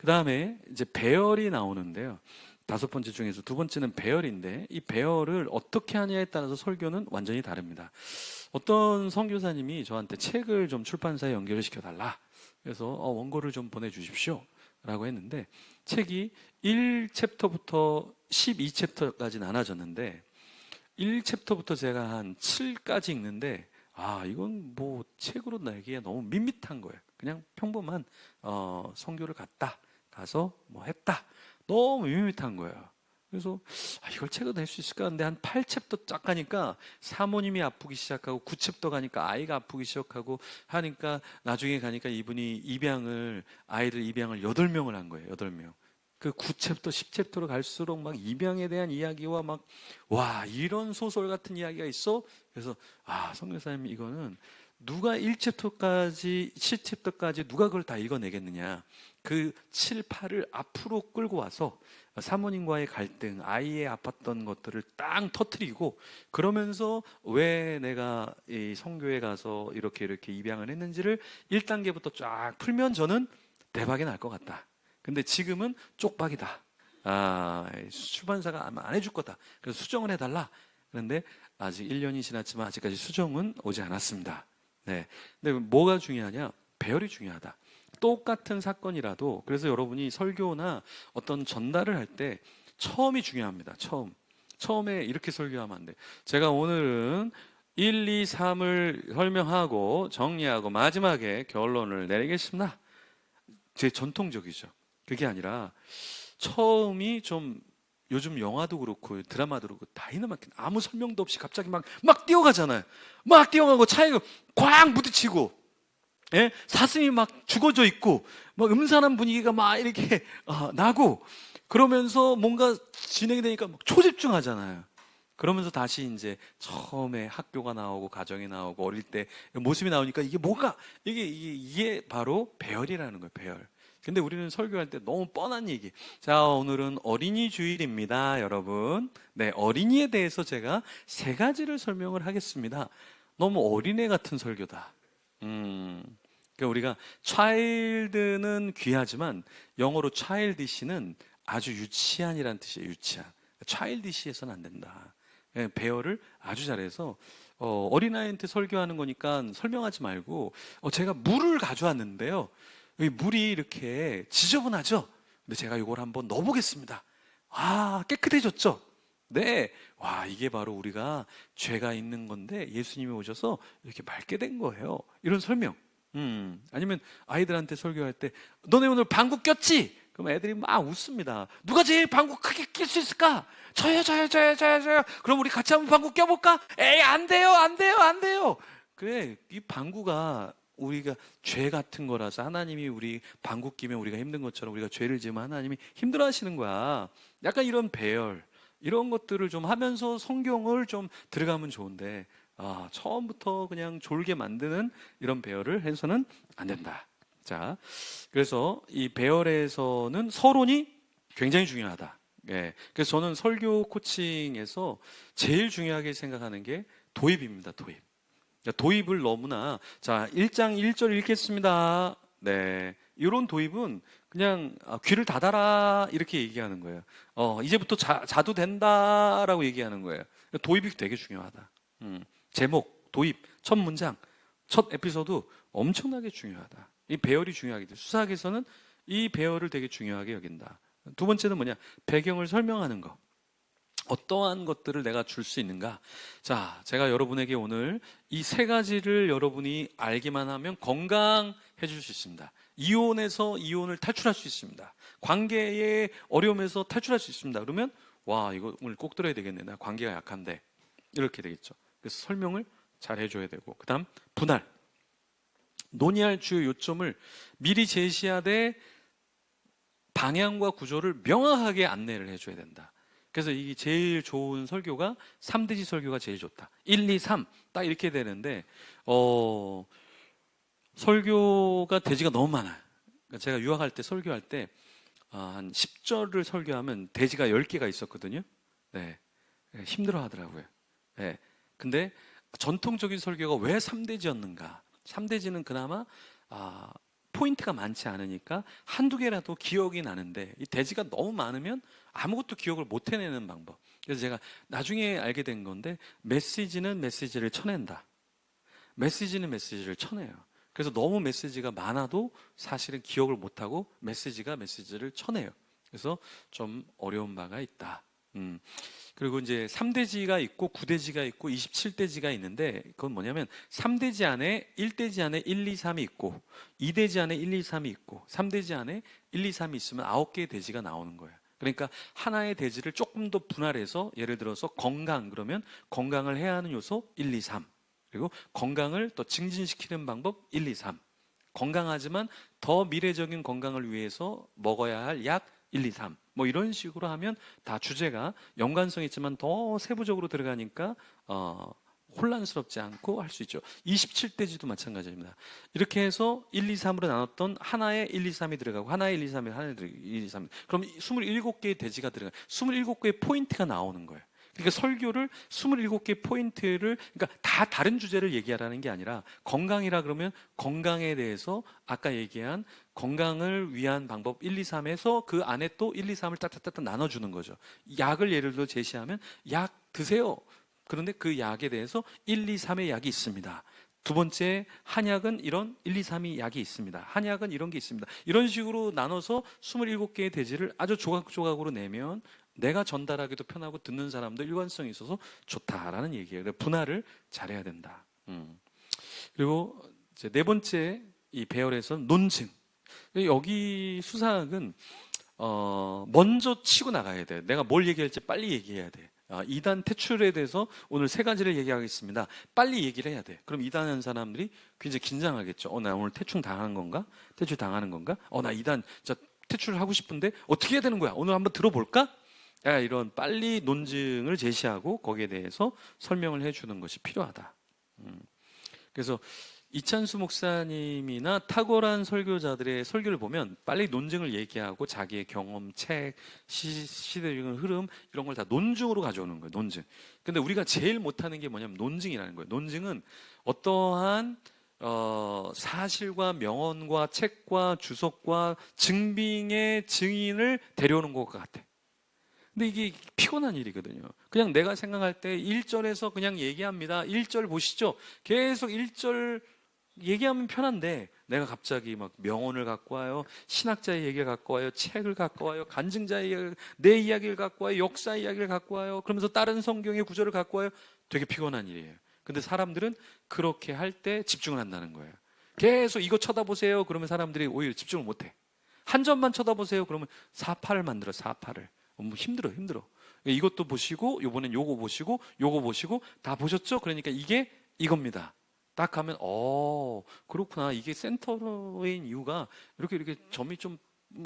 그 다음에 이제 배열이 나오는데요. 5번째 중에서 2번째는 배열인데, 이 배열을 어떻게 하냐에 따라서 설교는 완전히 다릅니다. 어떤 선교사님이 저한테 책을 좀 출판사에 연결을 시켜달라. 그래서 원고를 좀 보내주십시오 라고 했는데, 책이 1챕터부터 12챕터까지 나눠졌는데 1챕터부터 제가 한 7까지 읽는데, 이건 뭐 책으로 내기에 너무 밋밋한 거예요. 그냥 평범한 선교를 가서 뭐 했다, 너무 밋밋한 거예요. 그래서 이걸 책으로 낼 수 있을까 하는데, 한 8챕터 쫙 가니까 사모님이 아프기 시작하고, 9챕터 가니까 아이가 아프기 시작하고 하니까, 나중에 가니까 이분이 아이들 입양을 8명을 한 거예요. 8명. 그 9챕터, 10챕터로 갈수록 막 입양에 대한 이야기와 막, 와, 이런 소설 같은 이야기가 있어? 그래서, 선교사님, 이거는 누가 1챕터까지, 7챕터까지 누가 그걸 다 읽어내겠느냐. 그 7, 8을 앞으로 끌고 와서 사모님과의 갈등, 아이의 아팠던 것들을 딱 터뜨리고, 그러면서 왜 내가 이 선교에 가서 이렇게 입양을 했는지를 1단계부터 쫙 풀면 저는 대박이 날 것 같다. 근데 지금은 쪽박이다. 출판사가 아마 안 해줄 거다. 그래서 수정을 해달라. 그런데 아직 1년이 지났지만 아직까지 수정은 오지 않았습니다. 네. 근데 뭐가 중요하냐? 배열이 중요하다. 똑같은 사건이라도, 그래서 여러분이 설교나 어떤 전달을 할 때 처음이 중요합니다. 처음에 이렇게 설교하면 안 돼. 제가 오늘은 1, 2, 3을 설명하고 정리하고 마지막에 결론을 내리겠습니다. 제 전통적이죠. 그게 아니라 처음이 좀, 요즘 영화도 그렇고 드라마도 그렇고 다이너마이트, 아무 설명도 없이 갑자기 막 뛰어가잖아요. 막 뛰어가고 차에 꽝 부딪히고, 예? 사슴이 막 죽어져 있고, 막 음산한 분위기가 막 이렇게 나고, 그러면서 뭔가 진행이 되니까 막 초집중하잖아요. 그러면서 다시 이제 처음에 학교가 나오고 가정이 나오고 어릴 때 모습이 나오니까, 이게 바로 배열이라는 거예요. 배열. 근데 우리는 설교할 때 너무 뻔한 얘기. 자, 오늘은 어린이 주일입니다, 여러분. 네, 어린이에 대해서 제가 3가지를 설명을 하겠습니다. 너무 어린애 같은 설교다. 그러니까 우리가 child는 귀하지만 영어로 childish는 아주 유치한이라는 뜻이에요. 유치한. childish해서는 안 된다. 예, 배열을 아주 잘해서 어린아이한테 설교하는 거니까 설명하지 말고, 제가 물을 가져왔는데요. 이 물이 이렇게 지저분하죠? 근데 제가 이걸 한번 넣어보겠습니다. 깨끗해졌죠? 네. 와, 이게 바로 우리가 죄가 있는 건데 예수님이 오셔서 이렇게 맑게 된 거예요. 이런 설명. 아니면 아이들한테 설교할 때, 너네 오늘 방구 꼈지? 그럼 애들이 막 웃습니다. 누가 제일 방구 크게 낄 수 있을까? 저요. 그럼 우리 같이 한번 방구 껴볼까? 에이, 안 돼요. 그래, 이 방구가 우리가 죄 같은 거라서, 하나님이 우리 방구 끼면 우리가 힘든 것처럼 우리가 죄를 지으면 하나님이 힘들어 하시는 거야. 약간 이런 배열, 이런 것들을 좀 하면서 성경을 좀 들어가면 좋은데, 처음부터 그냥 졸게 만드는 이런 배열을 해서는 안 된다. 자, 그래서 이 배열에서는 서론이 굉장히 중요하다. 예. 그래서 저는 설교 코칭에서 제일 중요하게 생각하는 게 도입입니다. 도입을 너무나, 자, 1장 1절 읽겠습니다. 네. 이런 도입은 그냥 귀를 닫아라 이렇게 얘기하는 거예요. 이제부터 자도 된다라고 얘기하는 거예요. 도입이 되게 중요하다. 제목, 도입, 첫 문장, 첫 에피소드 엄청나게 중요하다. 이 배열이 중요하게 돼. 수사학에서는 이 배열을 되게 중요하게 여긴다. 2번째는 뭐냐? 배경을 설명하는 거. 어떠한 것들을 내가 줄 수 있는가? 자, 제가 여러분에게 오늘 이 3가지를 여러분이 알기만 하면 건강해질 수 있습니다. 이혼을 탈출할 수 있습니다. 관계의 어려움에서 탈출할 수 있습니다. 그러면, 와, 이거 오늘 꼭 들어야 되겠네. 나 관계가 약한데. 이렇게 되겠죠. 그래서 설명을 잘 해줘야 되고, 그 다음 분할, 논의할 주요 요점을 미리 제시하되 방향과 구조를 명확하게 안내를 해줘야 된다. 그래서 이게 제일 좋은 설교가 3대지 설교가 제일 좋다. 1, 2, 3 딱 이렇게 되는데, 설교가 대지가 너무 많아요. 그러니까 제가 유학할 때 설교할 때 한 10절을 설교하면 대지가 10개가 있었거든요. 네. 힘들어 하더라고요. 네. 근데 전통적인 설교가 왜 3대지였는가? 3대지는 그나마 포인트가 많지 않으니까 한두 개라도 기억이 나는데, 이 대지가 너무 많으면 아무것도 기억을 못 해내는 방법. 그래서 제가 나중에 알게 된 건데, 메시지는 메시지를 쳐낸다. 메시지는 메시지를 쳐내요. 그래서 너무 메시지가 많아도 사실은 기억을 못하고 메시지가 메시지를 쳐내요. 그래서 좀 어려운 바가 있다. 그리고 이제 3대지가 있고 9대지가 있고 27대지가 있는데, 그건 뭐냐면 3대지 안에 1대지 안에 1, 2, 3이 있고 2대지 안에 1, 2, 3이 있고 3대지 안에 1, 2, 3이 있으면 9개의 대지가 나오는 거예요. 그러니까 하나의 대지를 조금 더 분할해서, 예를 들어서 건강 그러면 건강을 해야 하는 요소 1, 2, 3, 그리고 건강을 더 증진시키는 방법 1, 2, 3, 건강하지만 더 미래적인 건강을 위해서 먹어야 할 약 1, 2, 3, 뭐 이런 식으로 하면 다 주제가 연관성 있지만 더 세부적으로 들어가니까 혼란스럽지 않고 할 수 있죠. 27대지도 마찬가지입니다. 이렇게 해서 1, 2, 3으로 나눴던 하나에 1, 2, 3이 들어가고 하나에 1, 2, 3이 하나에 1, 2, 3. 그럼 27개의 대지가 들어가요. 27개의 포인트가 나오는 거예요. 그러니까 설교를 27개 포인트를, 그러니까 다 다른 주제를 얘기하라는 게 아니라, 건강이라 그러면 건강에 대해서 아까 얘기한 건강을 위한 방법 1, 2, 3에서 그 안에 또 1, 2, 3을 따따따따 나눠주는 거죠. 약을 예를 들어 제시하면 약 드세요. 그런데 그 약에 대해서 1, 2, 3의 약이 있습니다. 두 번째, 한약은 이런 1, 2, 3의 약이 있습니다. 한약은 이런 게 있습니다. 이런 식으로 나눠서 27개의 대지를 아주 조각조각으로 내면 내가 전달하기도 편하고 듣는 사람도 일관성이 있어서 좋다라는 얘기예요. 분할을 잘해야 된다. 그리고 이제 네 번째, 이 배열에서는 논증. 여기 수사학은 먼저 치고 나가야 돼. 내가 뭘 얘기할지 빨리 얘기해야 돼. 2단 퇴출에 대해서 오늘 세 가지를 얘기하겠습니다. 빨리 얘기를 해야 돼. 그럼 2단 한 사람들이 굉장히 긴장하겠죠. 나 오늘 퇴출 당하는 건가? 퇴출 당하는 건가? 나 2단 퇴출을 하고 싶은데 어떻게 해야 되는 거야? 오늘 한번 들어볼까? 이런 빨리 논증을 제시하고 거기에 대해서 설명을 해주는 것이 필요하다. 그래서 이찬수 목사님이나 탁월한 설교자들의 설교를 보면 빨리 논증을 얘기하고 자기의 경험, 책, 시대적인 흐름 이런 걸 다 논증으로 가져오는 거예요. 논증. 근데 우리가 제일 못하는 게 뭐냐면 논증이라는 거예요. 논증은 어떠한 사실과 명언과 책과 주석과 증빙의 증인을 데려오는 것 같아. 근데 이게 피곤한 일이거든요. 그냥 내가 생각할 때 1절에서 그냥 얘기합니다. 1절 보시죠. 계속 1절 얘기하면 편한데, 내가 갑자기 막 명언을 갖고 와요. 신학자의 얘기를 갖고 와요. 책을 갖고 와요. 간증자의 이야기를, 내 이야기를 갖고 와요. 역사 이야기를 갖고 와요. 그러면서 다른 성경의 구절을 갖고 와요. 되게 피곤한 일이에요. 근데 사람들은 그렇게 할 때 집중을 한다는 거예요. 계속 이거 쳐다보세요. 그러면 사람들이 오히려 집중을 못 해. 한 점만 쳐다보세요. 그러면 사파를 만들어, 사파를. 힘들어. 이것도 보시고, 요번엔 요거 보시고, 요거 보시고, 다 보셨죠? 그러니까 이게 이겁니다. 딱 하면, 그렇구나. 이게 센터인 이유가 이렇게 점이 좀,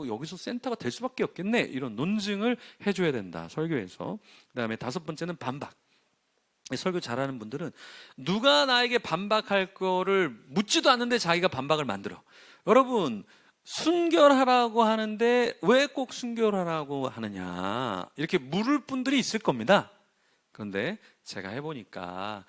여기서 센터가 될 수밖에 없겠네. 이런 논증을 해줘야 된다. 설교에서. 그 다음에 다섯 번째는 반박. 설교 잘하는 분들은 누가 나에게 반박할 거를 묻지도 않는데 자기가 반박을 만들어. 여러분, 순결하라고 하는데 왜 꼭 순결하라고 하느냐, 이렇게 물을 분들이 있을 겁니다. 그런데 제가 해보니까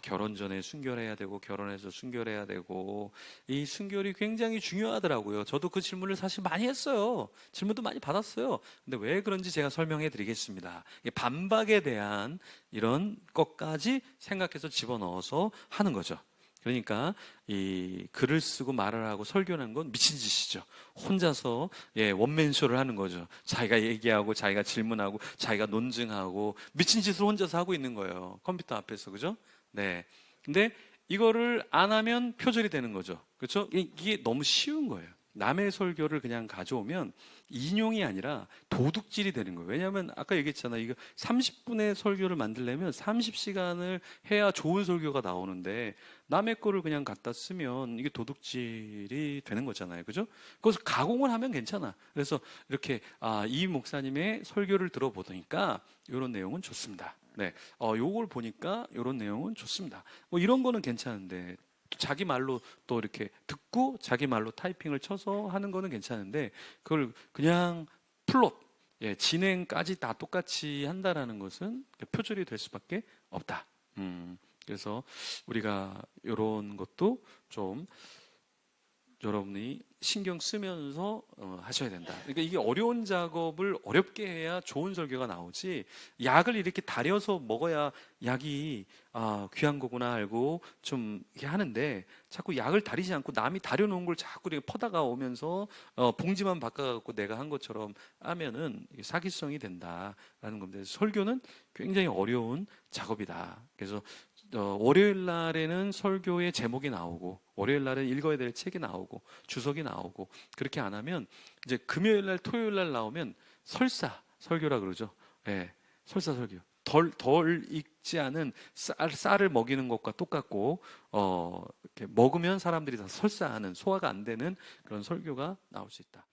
결혼 전에 순결해야 되고 결혼해서 순결해야 되고, 이 순결이 굉장히 중요하더라고요. 저도 그 질문을 사실 많이 했어요. 질문도 많이 받았어요. 근데 왜 그런지 제가 설명해 드리겠습니다. 반박에 대한 이런 것까지 생각해서 집어넣어서 하는 거죠. 그러니까 이 글을 쓰고 말을 하고 설교하는 건 미친 짓이죠. 혼자서 원맨쇼를 하는 거죠. 자기가 얘기하고 자기가 질문하고 자기가 논증하고 미친 짓을 혼자서 하고 있는 거예요. 컴퓨터 앞에서. 그죠? 네. 근데 이거를 안 하면 표절이 되는 거죠. 그렇죠? 이게 너무 쉬운 거예요. 남의 설교를 그냥 가져오면 인용이 아니라 도둑질이 되는 거예요. 왜냐하면 아까 얘기했잖아요. 이거 30분의 설교를 만들려면 30시간을 해야 좋은 설교가 나오는데, 남의 거를 그냥 갖다 쓰면 이게 도둑질이 되는 거잖아요. 그죠? 그래서 가공을 하면 괜찮아. 그래서 이렇게 이 목사님의 설교를 들어보니까 이런 내용은 좋습니다. 네, 요걸 보니까 이런 내용은 좋습니다. 이런 거는 괜찮은데, 자기 말로 또 이렇게 듣고 자기 말로 타이핑을 쳐서 하는 거는 괜찮은데, 그걸 그냥 플롯, 진행까지 다 똑같이 한다라는 것은 표절이 될 수밖에 없다. 그래서 우리가 이런 것도 좀 여러분이 신경 쓰면서 하셔야 된다. 그러니까 이게 어려운 작업을 어렵게 해야 좋은 설교가 나오지, 약을 이렇게 다려서 먹어야 약이 귀한 거구나 알고 좀 이렇게 하는데, 자꾸 약을 다리지 않고 남이 다려놓은 걸 자꾸 이렇게 퍼다가 오면서 봉지만 바꿔갖고 내가 한 것처럼 하면은 이게 사기성이 된다라는 겁니다. 설교는 굉장히 어려운 작업이다. 그래서 월요일 날에는 설교의 제목이 나오고, 월요일 날은 읽어야 될 책이 나오고, 주석이 나오고, 그렇게 안 하면 이제 금요일 날, 토요일 날 나오면 설사 설교라 그러죠. 예, 설사 설교. 덜 익지 않은 쌀을 먹이는 것과 똑같고, 이렇게 먹으면 사람들이 다 설사하는, 소화가 안 되는 그런 설교가 나올 수 있다.